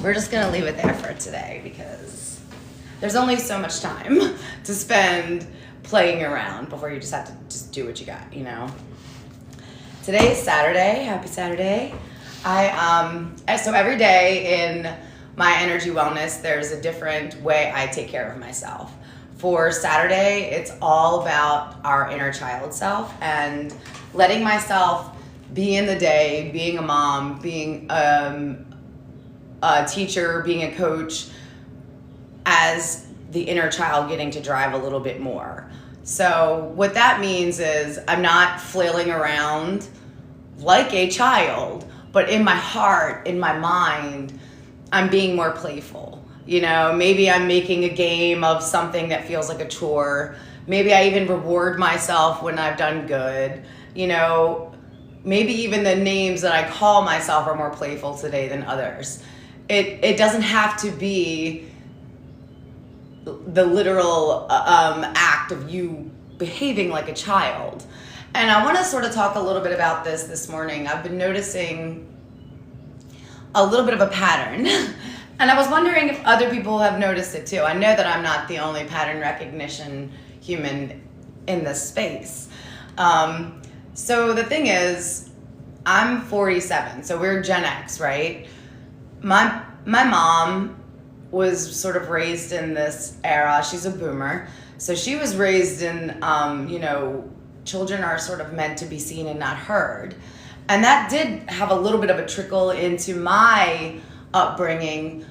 we're just going to leave it there for today because there's only so much time to spend playing around before you just have to just do what you got, you know. Today is Saturday. Happy Saturday. So every day in my energy wellness, there's a different way I take care of myself. For Saturday, it's all about our inner child self and letting myself be in the day, being a mom, being a teacher, being a coach, as the inner child getting to drive a little bit more. So what that means is I'm not flailing around like a child, but in my heart, in my mind, I'm being more playful. You know, maybe I'm making a game of something that feels like a chore. Maybe I even reward myself when I've done good. You know, maybe even the names that I call myself are more playful today than others. It doesn't have to be the literal act of you behaving like a child. And I want to sort of talk a little bit about this morning. I've been noticing a little bit of a pattern. And I was wondering if other people have noticed it too. I know that I'm not the only pattern recognition human in this space. So the thing is, I'm 47, so we're Gen X, right? My mom was sort of raised in this era. She's a boomer. So she was raised in, children are sort of meant to be seen and not heard. And that did have a little bit of a trickle into my upbringing,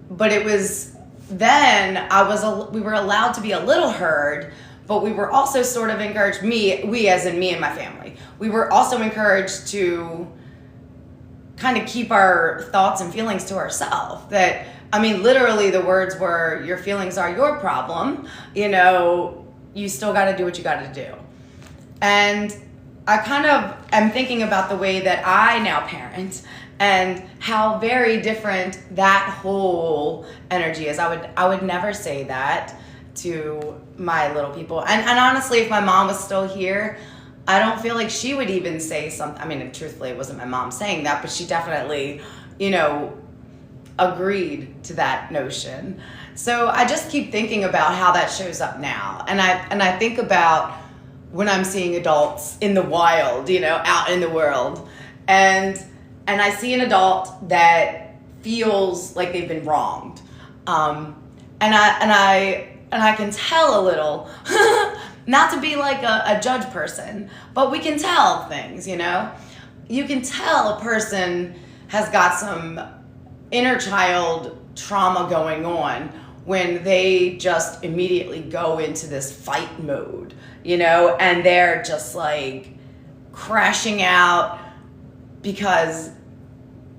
but it was then we were allowed to be a little heard, but we were also sort of encouraged, we as in me and my family, we were also encouraged to kind of keep our thoughts and feelings to ourselves. That, I mean, literally the words were, your feelings are your problem, you still got to do what you got to do. And I kind of am thinking about the way that I now parent and how very different that whole energy is. I would never say that to my little people. And honestly, if my mom was still here, I don't feel like she would even say something. I mean, truthfully, it wasn't my mom saying that, but she definitely, agreed to that notion. So I just keep thinking about how that shows up now. And I think about when I'm seeing adults in the wild, out in the world, and I see an adult that feels like they've been wronged, and I can tell a little, not to be like a judge person, but we can tell things, You can tell a person has got some inner child trauma going on when they just immediately go into this fight mode, and they're just like crashing out because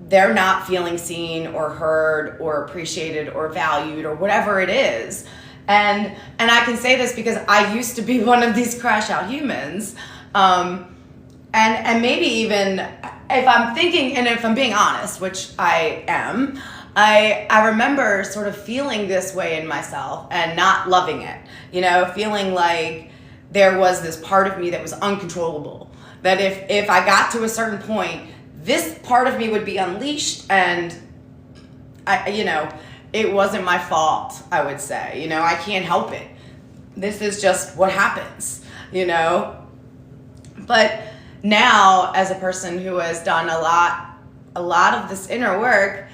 they're not feeling seen or heard or appreciated or valued or whatever it is. And I can say this because I used to be one of these crash out humans. And maybe even if I'm thinking, and if I'm being honest, which I am, I remember sort of feeling this way in myself and not loving it, feeling like there was this part of me that was uncontrollable, that if I got to a certain point, this part of me would be unleashed, and it wasn't my fault, I would say. I can't help it. This is just what happens, But now, as a person who has done a lot of this inner work,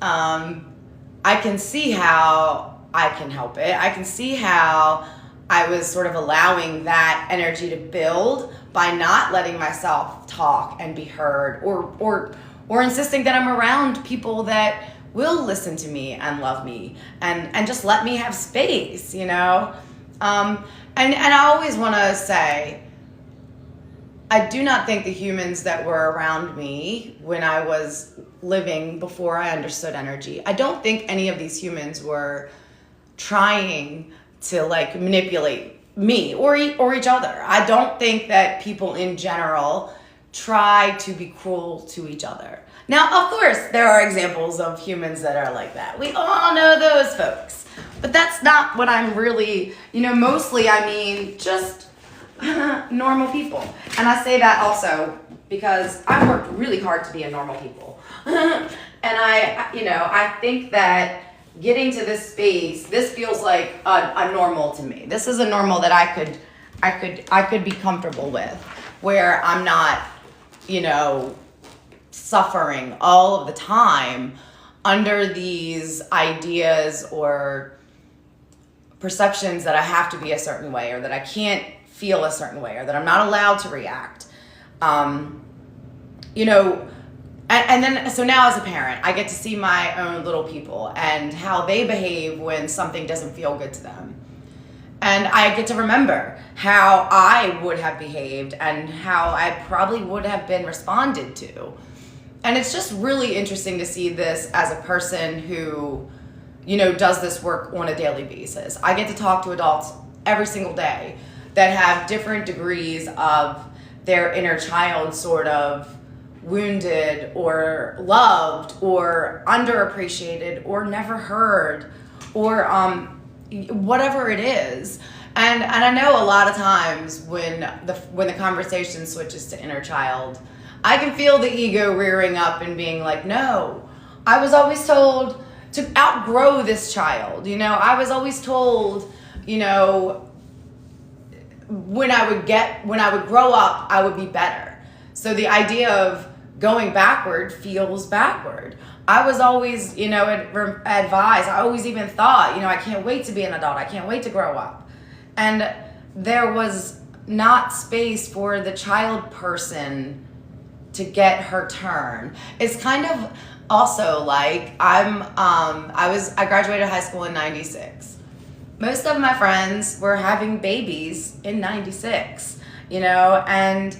I can see how I can help it. I can see how I was sort of allowing that energy to build by not letting myself talk and be heard, or insisting that I'm around people that will listen to me and love me and just let me have space, And I always want to say, I do not think the humans that were around me when I was living before I understood energy, I don't think any of these humans were trying to like manipulate me or each other. I don't think that people in general try to be cruel to each other. Now, of course, there are examples of humans that are like that. We all know those folks. But that's not what I'm really, mostly I mean just normal people. And I say that also because I've worked really hard to be a normal people. And I think that getting to this space, this feels like a normal to me. This is a normal that I could be comfortable with, where I'm not, suffering all of the time under these ideas or perceptions that I have to be a certain way, or that I can't feel a certain way, or that I'm not allowed to react. And then, so now as a parent, I get to see my own little people and how they behave when something doesn't feel good to them. And I get to remember how I would have behaved and how I probably would have been responded to. And it's just really interesting to see this as a person who, does this work on a daily basis. I get to talk to adults every single day that have different degrees of their inner child sort of wounded or loved or underappreciated or never heard or whatever it is. And I know a lot of times when the conversation switches to inner child, I can feel the ego rearing up and being like, no, I was always told to outgrow this child. I was always told, when I would grow up, I would be better. So the idea of going backward feels backward. I was always, advised, I always even thought, I can't wait to be an adult. I can't wait to grow up. And there was not space for the child person to get her turn. It's kind of also like I graduated high school in 96. Most of my friends were having babies in 96, and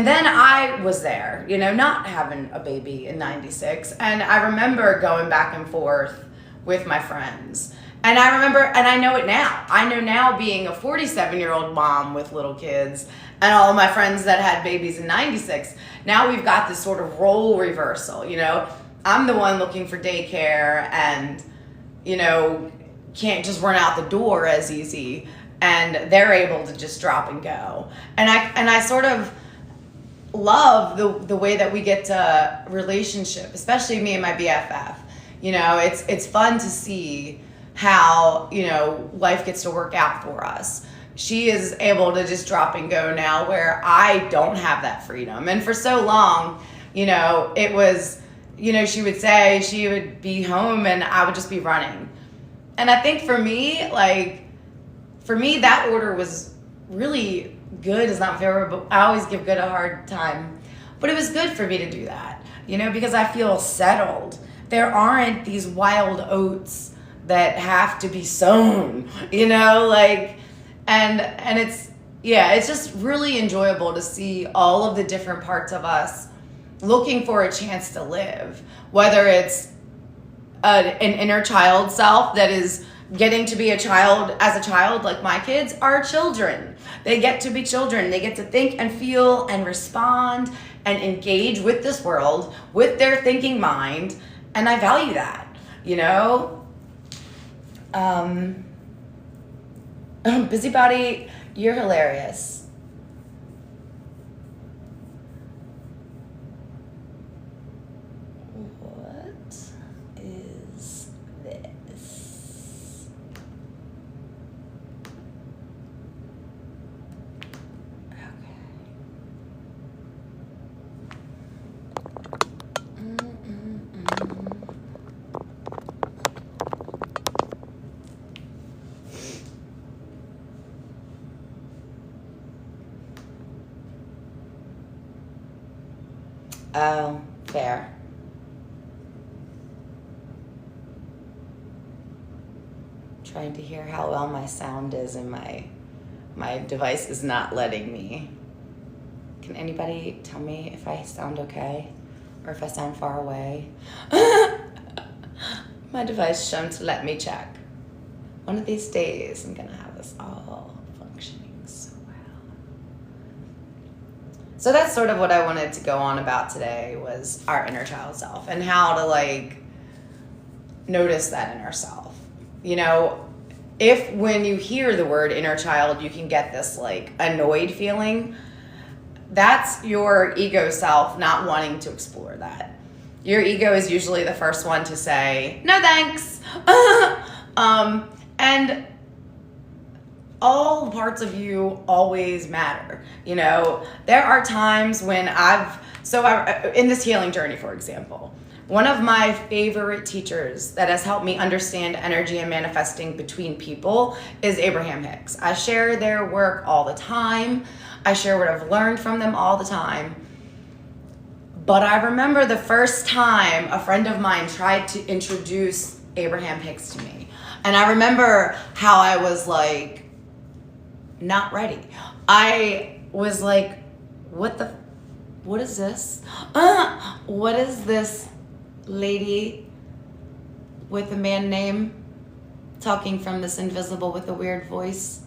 then I was there, not having a baby in 96. And I remember going back and forth with my friends. And I remember, and I know it now. I know now, being a 47-year-old mom with little kids and all of my friends that had babies in 96, now we've got this sort of role reversal, I'm the one looking for daycare and, can't just run out the door as easy. And they're able to just drop and go. And I sort of love the way that we get to relationship, especially me and my BFF. It's fun to see how, life gets to work out for us. She is able to just drop and go now, where I don't have that freedom. And for so long, it was, she would say she would be home and I would just be running. And I think for me, that order was really good. Is not fair, but I always give good a hard time. But it was good for me to do that, because I feel settled. There aren't these wild oats that have to be sown, and it's just really enjoyable to see all of the different parts of us looking for a chance to live, whether it's an inner child self that is getting to be a child as a child. Like my kids are children. They get to be children. They get to think and feel and respond and engage with this world with their thinking mind. And I value that, Busybody, you're hilarious. What is this? Okay. Oh, fair. Trying to hear how well my sound is, and my device is not letting me. Can anybody tell me if I sound okay or if I sound far away? My device shouldn't to let me check. One of these days, I'm gonna have us all functioning so well. So that's sort of what I wanted to go on about today, was our inner child self and how to notice that inner self. If when you hear the word inner child, you can get this annoyed feeling, that's your ego self not wanting to explore that. Your ego is usually the first one to say, no thanks. And all parts of you always matter. You know, there are times when in this healing journey, for example, one of my favorite teachers that has helped me understand energy and manifesting between people is Abraham Hicks. I share their work all the time. I share what I've learned from them all the time. But I remember the first time a friend of mine tried to introduce Abraham Hicks to me. And I remember how I was like, not ready. I was like, what is this? What is this lady with a man name talking from this invisible with a weird voice?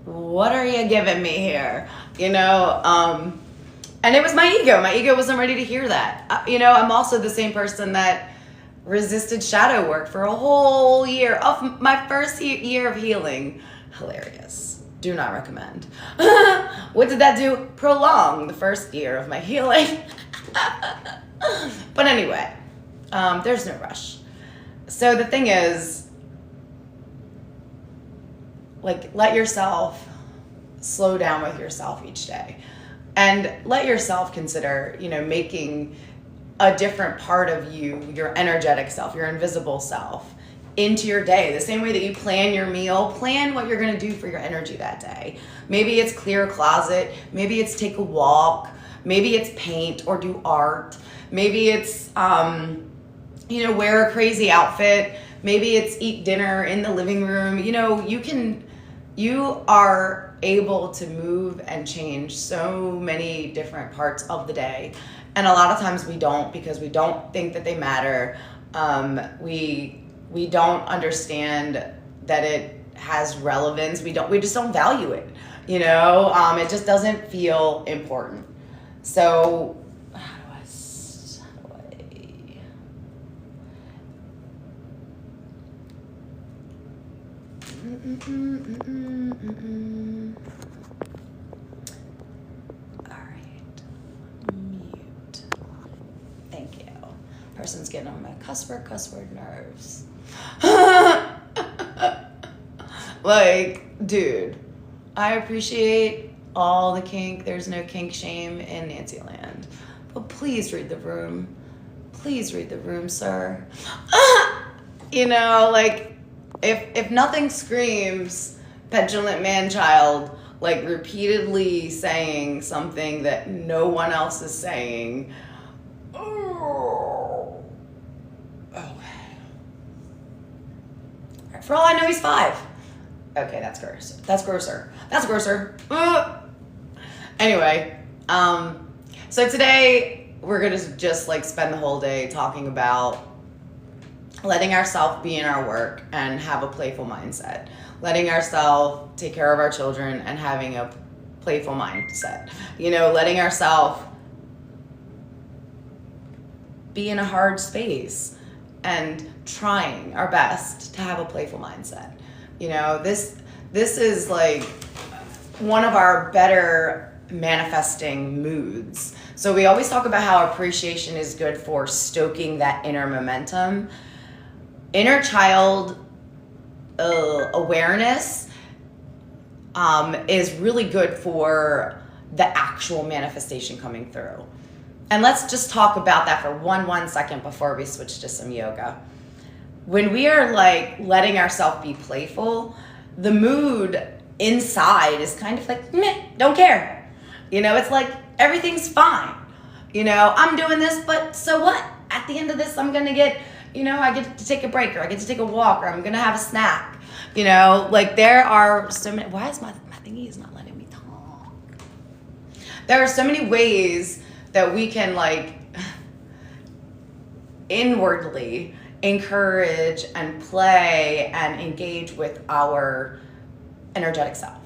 What are you giving me here? You know, and it was my ego. My ego wasn't ready to hear that. You know, I'm also the same person that resisted shadow work for a whole year of my first year of healing. Hilarious. Do not recommend. What did that do? Prolong the first year of my healing. But anyway, there's no rush. So the thing is, like, let yourself slow down with yourself each day. And let yourself consider, you know, making a different part of you, your energetic self, your invisible self, into your day. The same way that you plan your meal, plan what you're going to do for your energy that day. Maybe it's clear a closet. Maybe it's take a walk. Maybe it's paint or do art. Maybe it's, you know, wear a crazy outfit. Maybe it's eat dinner in the living room. You know, you are able to move and change so many different parts of the day. And a lot of times we don't, because we don't think that they matter. We don't understand that it has relevance. We just don't value it. You know, it just doesn't feel important. So how do I all right, mute. Thank you. Person's getting on my cuss word nerves. Like, dude, I appreciate all the kink. There's no kink shame in Nancy Land. But please read the room. Please read the room, sir. You know, like, if nothing screams petulant man-child, like repeatedly saying something that no one else is saying, for all I know, he's 5. Okay, that's gross. That's grosser. Anyway, so today we're going to just like spend the whole day talking about letting ourselves be in our work and have a playful mindset. Letting ourselves take care of our children and having a playful mindset. You know, letting ourselves be in a hard space and trying our best to have a playful mindset. You know, this is like one of our better manifesting moods. So we always talk about how appreciation is good for stoking that inner momentum. Inner child awareness is really good for the actual manifestation coming through. And let's just talk about that for one second before we switch to some yoga. When we are like letting ourselves be playful, the mood inside is kind of like, meh, don't care. You know, it's like everything's fine. You know, I'm doing this, but so what? At the end of this, I'm going to get, you know, I get to take a break, or I get to take a walk, or I'm going to have a snack. You know, like there are so many, why is my thingy is not letting me talk? There are so many ways that we can like inwardly encourage and play and engage with our energetic self.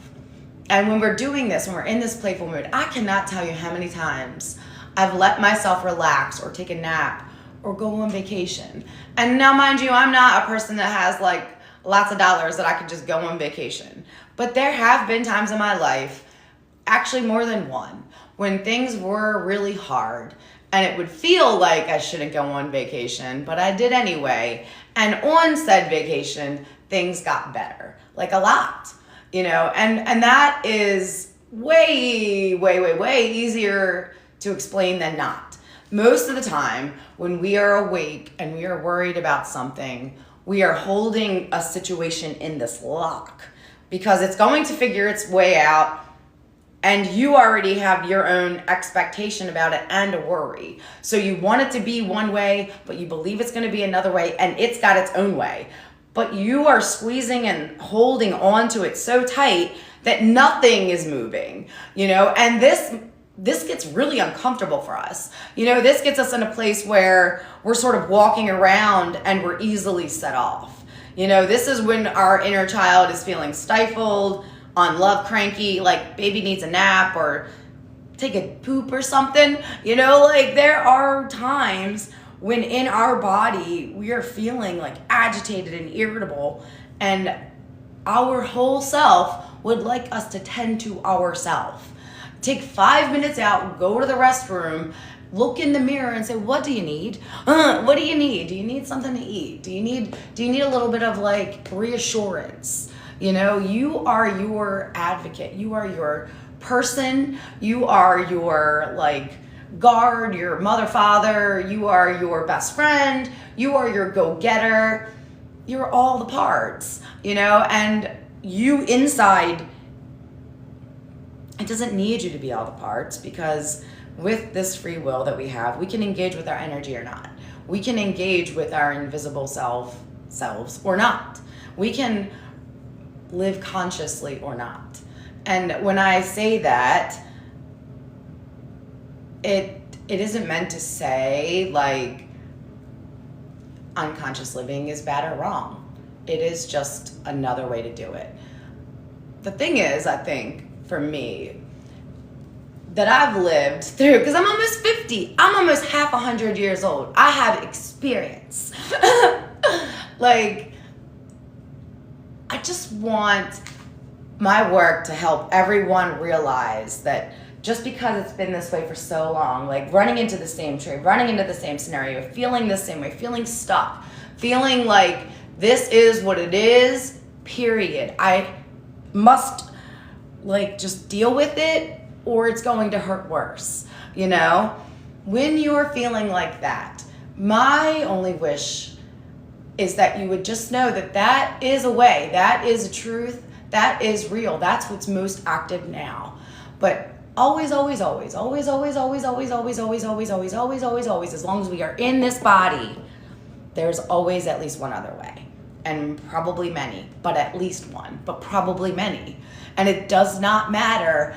And when we're doing this, when we're in this playful mood, I cannot tell you how many times I've let myself relax or take a nap or go on vacation. And now, mind you, I'm not a person that has like lots of dollars that I could just go on vacation. But there have been times in my life, actually more than one, when things were really hard and it would feel like I shouldn't go on vacation, but I did anyway. And on said vacation, things got better, like a lot, and that is way, way, way, way easier to explain than not. Most of the time, when we are awake and we are worried about something, we are holding a situation in this lock because it's going to figure its way out, and you already have your own expectation about it and a worry. So you want it to be one way, but you believe it's going to be another way, and it's got its own way. But you are squeezing and holding on to it so tight that nothing is moving, and this gets really uncomfortable for us. This gets us in a place where we're sort of walking around and we're easily set off. This is when our inner child is feeling stifled, on love cranky, like baby needs a nap or take a poop or something. There are times when in our body we are feeling like agitated and irritable, and our whole self would like us to tend to ourselves. Take 5 minutes out, go to the restroom, look in the mirror and say, what do you need? What do you need? Do you need something to eat? Do you need a little bit of reassurance? You are your advocate. You are your person. You are your guard, your mother, father. You are your best friend. You are your go-getter. You're all the parts, and you inside, it doesn't need you to be all the parts, because with this free will that we have, we can engage with our energy or not. We can engage with our invisible selves or not. We can live consciously or not. And when I say that, it isn't meant to say unconscious living is bad or wrong. It is just another way to do it. The thing is, I think, for me, that I've lived through, because I'm almost 50. I'm almost half 100 years old. I have experience. I just want my work to help everyone realize that just because it's been this way for so long, running into the same tree, running into the same scenario, feeling the same way, feeling stuck, feeling like this is what it is, period. I must just deal with it, or it's going to hurt worse. When you're feeling like that, my only wish is that you would just know that that is a way, that is a truth, that is real, that's what's most active now. But always, always, always, always, always, always, always, always, always, always, always, always, always, always, as long as we are in this body, there's always at least one other way. And probably many, but at least one, but probably many. And it does not matter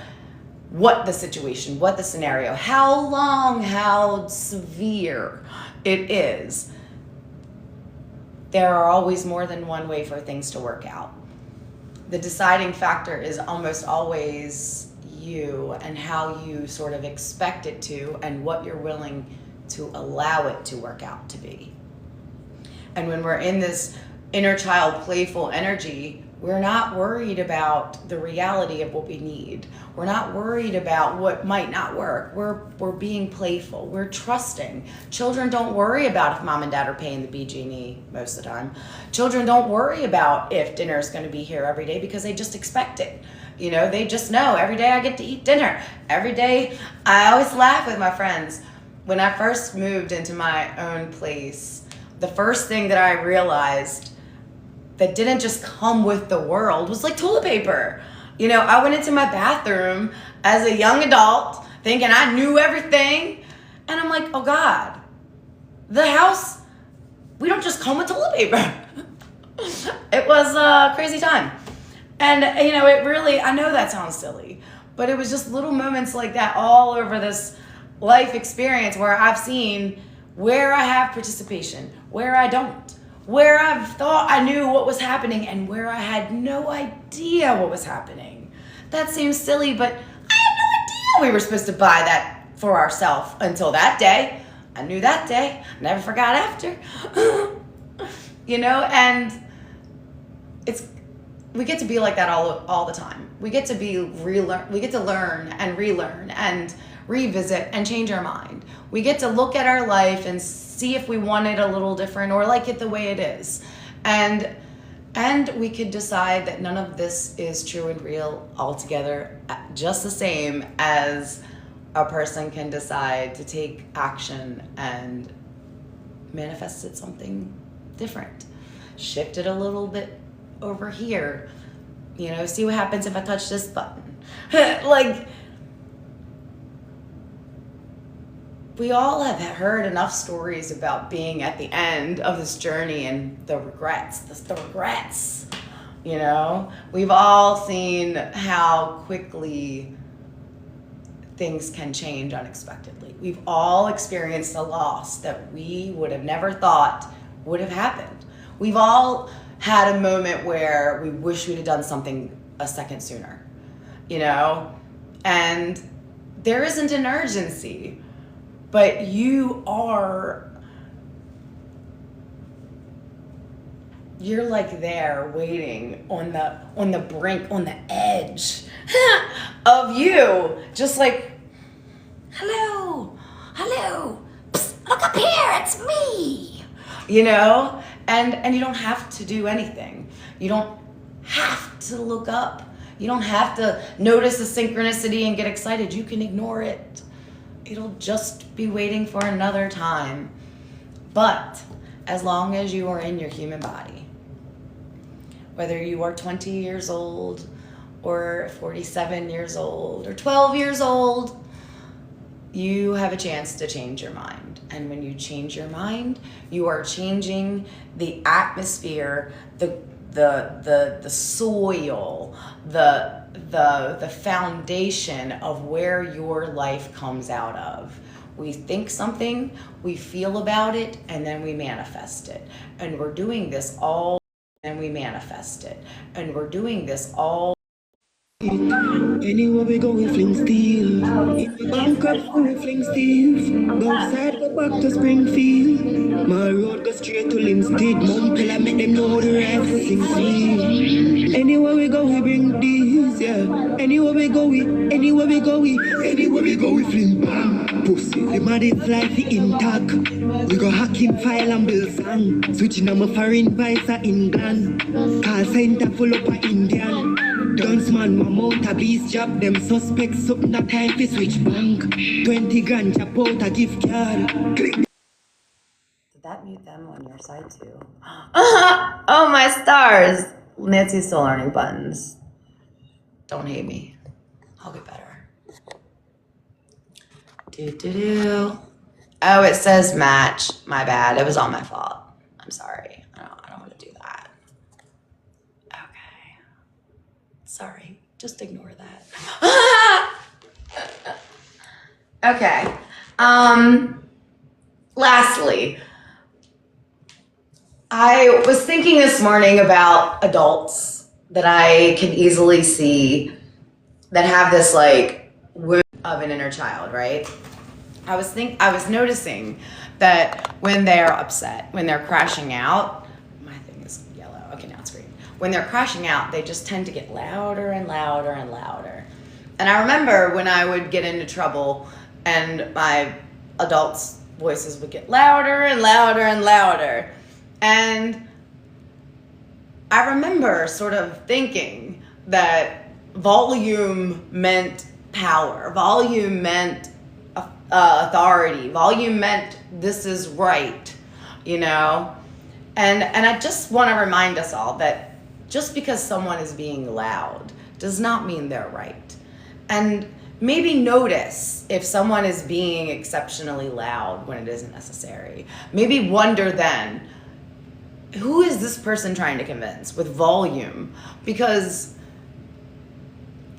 what the situation, what the scenario, how long, how severe it is. There are always more than one way for things to work out. The deciding factor is almost always you and how you sort of expect it to, and what you're willing to allow it to work out to be. And when we're in this inner child playful energy, we're not worried about the reality of what we need. We're not worried about what might not work. We're being playful. We're trusting. Children don't worry about if mom and dad are paying the BG&E most of the time. Children don't worry about if dinner is going to be here every day, because they just expect it. They just know every day I get to eat dinner. Every day, I always laugh with my friends. When I first moved into my own place, the first thing that I realized that didn't just come with the world was toilet paper. I went into my bathroom as a young adult thinking I knew everything. And I'm like, oh God, the house, we don't just come with toilet paper. It was a crazy time. And, it really, I know that sounds silly, but it was just little moments like that all over this life experience where I've seen where I have participation, where I don't, where I've thought I knew what was happening and where I had no idea what was happening. That seems silly, but I had no idea we were supposed to buy that for ourselves until that day. I knew that day. Never forgot after. And we get to be like that all the time. We get to learn and relearn and revisit, and change our mind. We get to look at our life and see if we want it a little different or like it the way it is. And we could decide that none of this is true and real altogether, just the same as a person can decide to take action and manifest it something different. Shift it a little bit over here. You know, see what happens if I touch this button. Like, we all have heard enough stories about being at the end of this journey and the regrets, you know? We've all seen how quickly things can change unexpectedly. We've all experienced a loss that we would have never thought would have happened. We've all had a moment where we wish we'd have done something a second sooner, you know? And there isn't an urgency, but you're like there waiting on the brink, on the edge of you, just like, hello, psst, look up here, it's me, you know? And you don't have to do anything. You don't have to look up. You don't have to notice the synchronicity and get excited. You can ignore it. It'll just be waiting for another time. But as long as you are in your human body, whether you are 20 years old or 47 years old or 12 years old, you have a chance to change your mind. And when you change your mind, you are changing the atmosphere, the soil, the foundation of where your life comes out of. We think something, we feel about it, and then we manifest it. And we're doing this all, and we manifest it. And we're doing this all. Anywhere we go, we fling steel. If we bankrupt, we fling steel. Go outside, go back to Springfield. My road goes straight to Linstead. Mount Pella make them know the rifle sing sweet. Anywhere we go, we bring these, yeah. Anywhere we go, we fling bang. Pussy, the maddest life intact. We go hacking file and build sang. Switching on my foreign vice at England. Call center full up a Indian. Gunsman, my motor beast job, them suspects up that time to switch bank. 20 grand, chop out a gift card. Click. Did that mute them on your side too? Oh my stars! Nancy's still learning buttons. Don't hate me. I'll get better. Oh, it says match. My bad. It was all my fault. I'm sorry. I don't want to do that. Okay. Sorry. Just ignore that. Okay. Lastly, I was thinking this morning about adults that I can easily see that have this like wound of an inner child, right? I was noticing that when they're upset, when they're crashing out, my thing is yellow. Okay, now it's green. When they're crashing out, they just tend to get louder and louder and louder. And I remember when I would get into trouble and my adults' voices would get louder and louder and louder. And I remember sort of thinking that volume meant power. Volume meant authority. Volume meant this is right, you know? And I just want to remind us all that just because someone is being loud does not mean they're right. And maybe notice if someone is being exceptionally loud when it isn't necessary. Maybe wonder then, who is this person trying to convince with volume? Because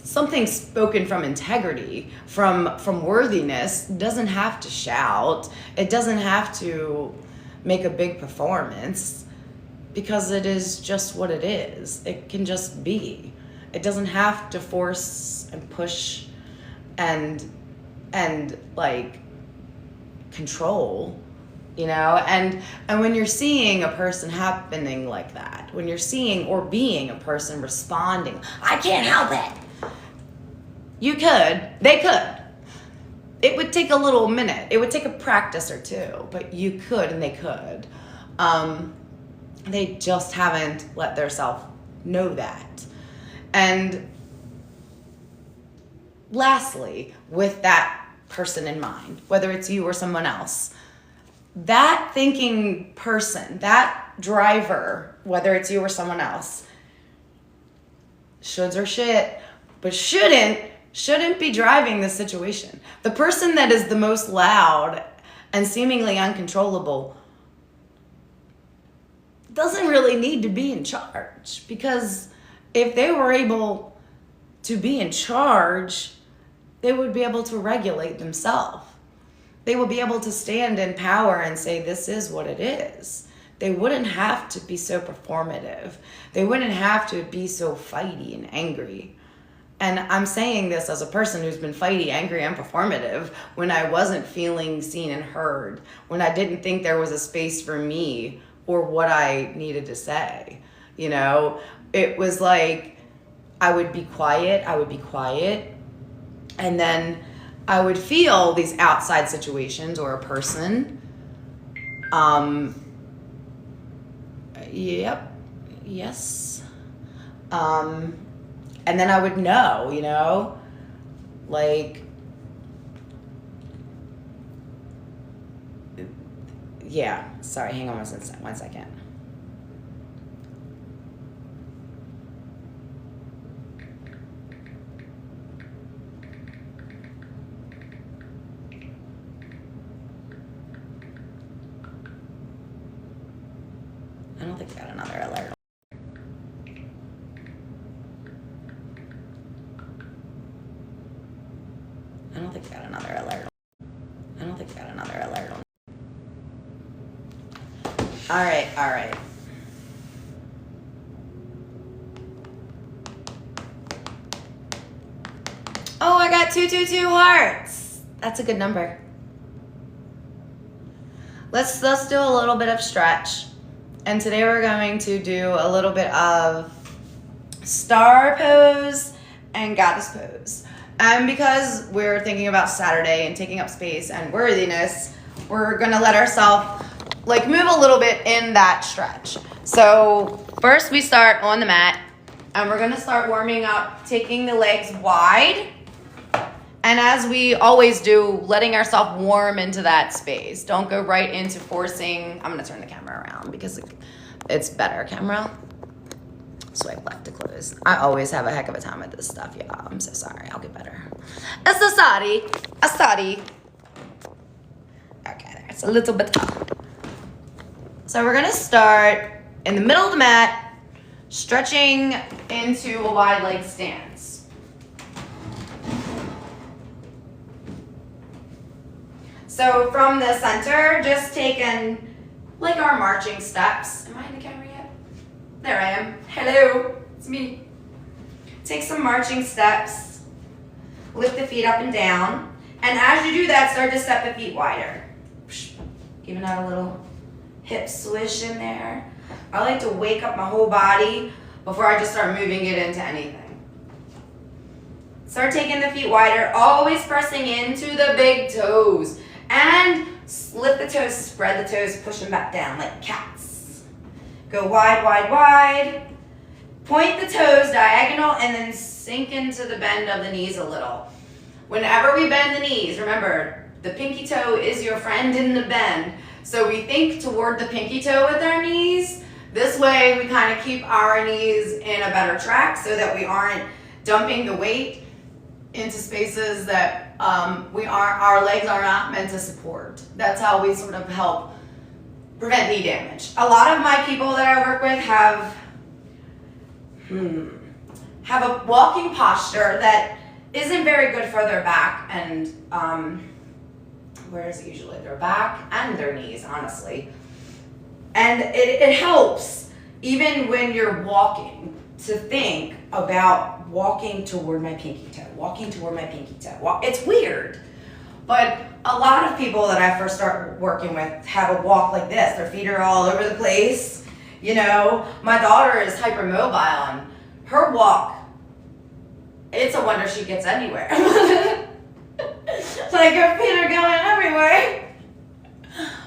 something spoken from integrity, from worthiness, doesn't have to shout. It doesn't have to make a big performance, because it is just what it is. It can just be. It doesn't have to force and push and like control, you know? And when you're seeing a person happening like that, when you're seeing or being a person responding, I can't help it. You could, they could. it would take a little minute. It would take a practice or two, but you could, and they could. They just haven't let themselves know that. And lastly, with that person in mind, whether it's you or someone else, that thinking person, that driver, whether it's you or someone else, shoulds or shit, but shouldn't be driving this situation. The person that is the most loud and seemingly uncontrollable doesn't really need to be in charge, because if they were able to be in charge, they would be able to regulate themselves. They would be able to stand in power and say, this is what it is. They wouldn't have to be so performative. They wouldn't have to be so fighty and angry. And I'm saying this as a person who's been fighty, angry, and performative when I wasn't feeling seen and heard, when I didn't think there was a space for me or what I needed to say. You know, it was like I would be quiet, and then I would feel these outside situations or a person. Yes. And then I would know, you know, like, yeah, sorry, hang on one second. I don't think I got another alert. All right. Oh, I got 222 hearts. That's a good number. Let's do a little bit of stretch. And today we're going to do a little bit of star pose and goddess pose. And because we're thinking about Saturday and taking up space and worthiness, we're gonna let ourselves like move a little bit in that stretch. So first we start on the mat, and we're gonna start warming up, taking the legs wide. And as we always do, letting ourselves warm into that space. Don't go right into forcing. I'm gonna turn the camera around because it's better camera. Swipe left to close. I always have a heck of a time with this stuff, y'all. I'm so sorry. I'll get better. Sorry. Okay, there's a little bit up. So we're gonna start in the middle of the mat, stretching into a wide leg stance. So from the center, just taking like our marching steps. Am I in the camera yet? There I am. Hello, it's me. Take some marching steps. Lift the feet up and down. And as you do that, start to step the feet wider. Giving out a little hip swish in there. I like to wake up my whole body before I just start moving it into anything. Start taking the feet wider, always pressing into the big toes. And lift the toes, spread the toes, push them back down like cats. Go wide, wide, wide. Point the toes diagonal and then sink into the bend of the knees a little. Whenever we bend the knees, remember, the pinky toe is your friend in the bend. So we think toward the pinky toe with our knees. This way we kind of keep our knees in a better track so that we aren't dumping the weight into spaces that our legs are not meant to support. That's how we sort of help prevent knee damage. A lot of my people that I work with have a walking posture that isn't very good for their back and where is it usually? Their back and their knees, honestly. And it helps, even when you're walking, to think about walking toward my pinky toe, It's weird, but a lot of people that I first start working with have a walk like this. Their feet are all over the place. You know, my daughter is hypermobile, and her walk, it's a wonder she gets anywhere. Like your feet are going everywhere.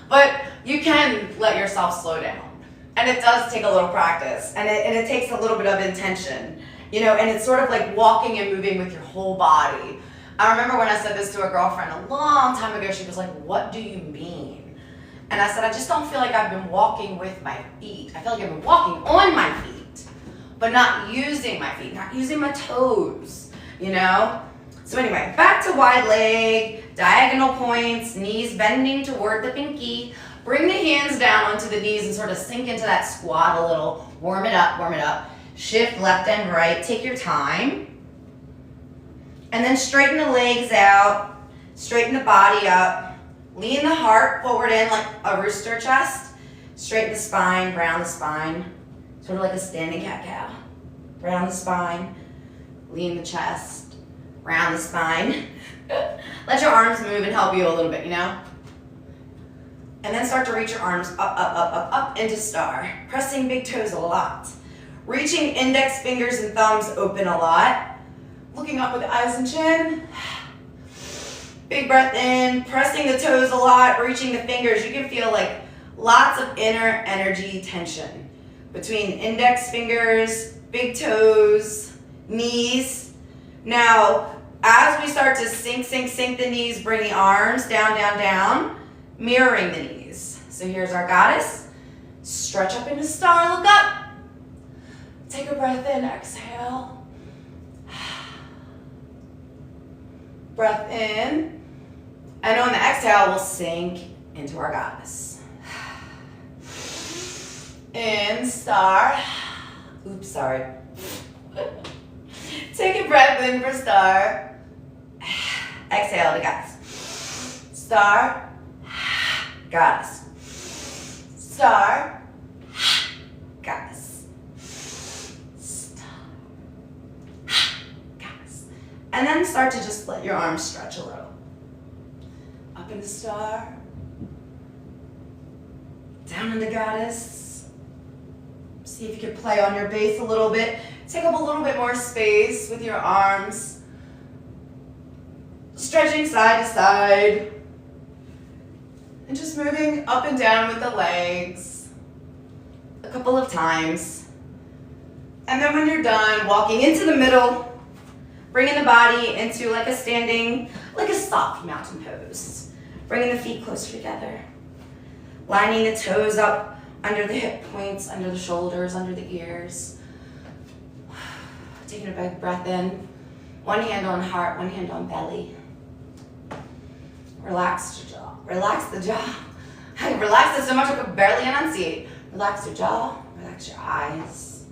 But you can let yourself slow down. And it does take a little practice. And it takes a little bit of intention. You know, and it's sort of like walking and moving with your whole body. I remember when I said this to a girlfriend a long time ago, she was like, what do you mean? And I said, I just don't feel like I've been walking with my feet. I feel like I've been walking on my feet, but not using my feet, not using my toes, you know? So anyway, back to wide leg, diagonal points, knees bending toward the pinky. Bring the hands down onto the knees and sort of sink into that squat a little. Warm it up, warm it up. Shift left and right, take your time. And then straighten the legs out, straighten the body up. Lean the heart forward in like a rooster chest. Straighten the spine, round the spine. Sort of like a standing cat-cow. Round the spine, lean the chest, round the spine. Let your arms move and help you a little bit, you know? And then start to reach your arms up, up, up, up, up into star. Pressing big toes a lot. Reaching index fingers and thumbs open a lot. Looking up with eyes and chin. Big breath in, pressing the toes a lot, reaching the fingers. You can feel like lots of inner energy tension between index fingers, big toes, knees. Now, as we start to sink the knees, bring the arms down, down, down, mirroring the knees. So here's our goddess. Stretch up into star, look up. Take a breath in, exhale. Breath in. And on the exhale, we'll sink into our goddess. In, star. Oops, sorry. Take a breath in for star. Exhale to goddess. Star. Goddess. Star. Goddess. Star. Goddess. And then start to just let your arms stretch a little. Up into star. Down into goddess. See if you can play on your base a little bit. Take up a little bit more space with your arms. Stretching side to side. And just moving up and down with the legs a couple of times. And then when you're done, walking into the middle, bringing the body into like a standing, like a soft mountain pose. Bringing the feet closer together. Lining the toes up under the hip points, under the shoulders, under the ears. Taking a big breath in. One hand on heart, one hand on belly. Relax your jaw. Relax the jaw. I relaxed it so much I could barely enunciate. Relax your jaw. Relax your eyes.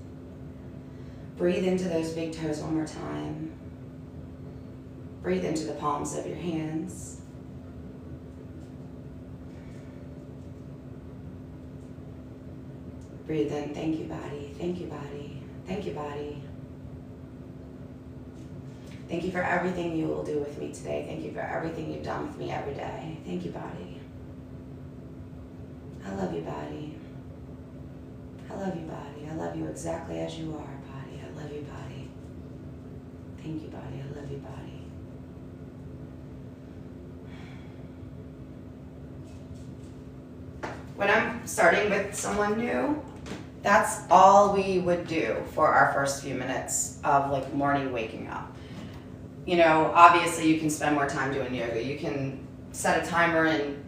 Breathe into those big toes one more time. Breathe into the palms of your hands. Breathe in. Thank you, body. Thank you, body. Thank you, body. Thank you for everything you will do with me today. Thank you for everything you've done with me every day. Thank you, body. I love you, body. I love you, body. I love you exactly as you are, body. I love you, body. Thank you, body. I love you, body. When I'm starting with someone new, that's all we would do for our first few minutes of like morning waking up. You know, obviously you can spend more time doing yoga. You can set a timer and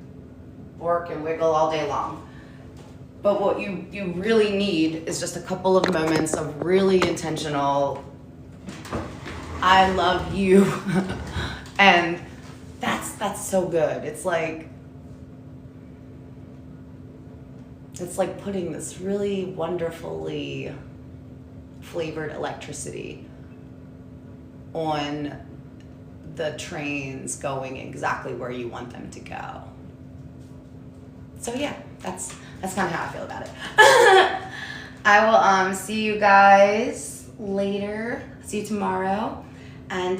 work and wiggle all day long. But what you really need is just a couple of moments of really intentional, I love you. And that's so good. It's like putting this really wonderfully flavored electricity on the trains going exactly where you want them to go. So yeah, that's kind of how I feel about it. I will see you guys later. See you tomorrow. And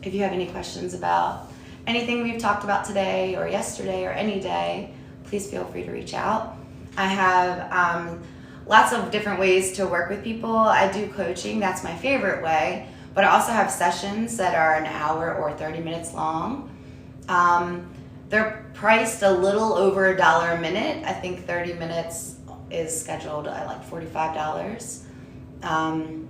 if you have any questions about anything we've talked about today or yesterday or any day, please feel free to reach out. I have lots of different ways to work with people. I do coaching, that's my favorite way, but But I also have sessions that are an hour or 30 minutes long. They're priced a little over $1 a minute. I think 30 minutes is scheduled at like $45. And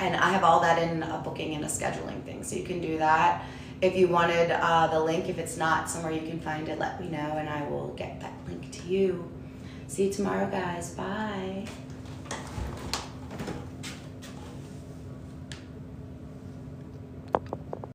I have all that in a booking and a scheduling thing, so you can do that. If you wanted the link, if it's not somewhere you can find it, let me know and I will get that link to you. See you tomorrow, guys. Bye.